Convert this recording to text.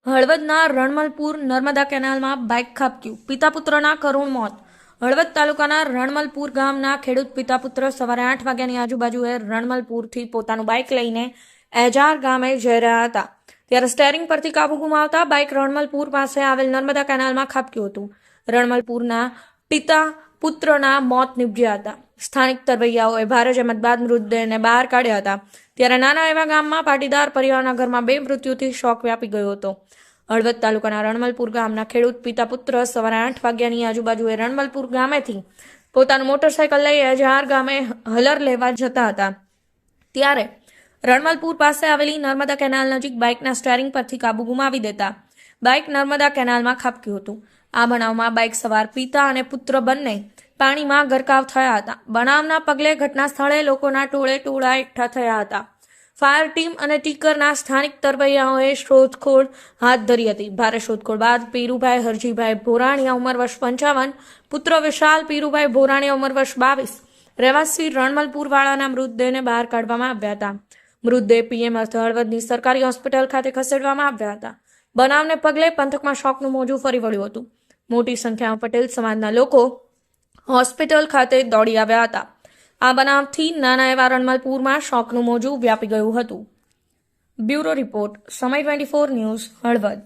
હળવદના રણમલપુર નર્મદા કેનાલમાં બાઇક ખાબક્યું, પિતા પુત્રના કરુણ મોત. હળવદ તાલુકાના રણમલપુર ગામના ખેડૂત પિતા પુત્ર સવારે 8 વાગ્યાની આજુબાજુએ રણમલપુરથી પોતાનું બાઇક લઈને એજાર ગામે જઈ રહ્યા હતા. ત્યારે સ્ટેરિંગ પરથી કાબુ ગુમાવતા બાઇક રણમલપુર પાસે આવેલ નર્મદા કેનાલમાં ખાબક્યું હતું. રણમલપુરના પિતા પુત્રના મોત નીપજ્યા હતા. સ્થાનિક તરવૈયાઓએ ભારે જહેમત બાદ મૃતદેહને બહાર કાઢ્યા હતા. ત્યારે નાના એવા ગામમાં પાટીદાર પરિવારના ઘરમાં 2 મૃત્યુથી શોક વ્યાપી ગયો હતો. હળવદ તાલુકાના રણમલપુર ગામના ખેડૂત પિતા પુત્ર સવારે 8 વાગ્યાની આજુબાજુએ રણમલપુર ગામેથી પોતાનું મોટરસાયકલ લઈ એજાર ગામે હલર લેવા જતા હતા. ત્યારે રણમલપુર પાસે આવેલી નર્મદા કેનાલ નજીક બાઇકના સ્ટેરિંગ પરથી કાબુ ગુમાવી દેતા બાઇક નર્મદા કેનાલમાં ખાબક્યું હતું. આ બનાવમાં બાઇક સવાર પિતા અને પુત્ર બંને પાણીમાં ગરકાવ થયા હતા. બનાવના પગલે ઘટના સ્થળે લોકોના ટોળા એકઠા થયા હતા. ફાયર ટીમ અને ટીકરના સ્થાનિક તરવૈયાઓએ શોધખોળ હાથ ધરી હતી. ભારે શોધખોળ બાદ પીરુભાઈ હરજીભાઈ ભોરાણીયા ઉંમર વર્ષ 55, પુત્ર વિશાલ પીરુભાઈ ભોરાણીયા ઉંમર વર્ષ 22, રહેવાસી રણમલપુર વાળાના મૃતદેહને બહાર કાઢવામાં આવ્યા હતા. મૃતદેહ પીએમ અર્થ હળવદની સરકારી હોસ્પિટલ ખાતે ખસેડવામાં આવ્યા હતા. બનાવને પગલે પંથકમાં શોકનું મોજું ફરી વળ્યું હતું. મોટી સંખ્યામાં પટેલ સમાજના લોકો હોસ્પિટલ ખાતે દોડી આવ્યા હતા. આ બનાવથી નાના એવા રણમલપુરમાં શોકનું મોજું વ્યાપી ગયું હતું. બ્યુરો રિપોર્ટ, સમય 24 ન્યૂઝ, હળવદ.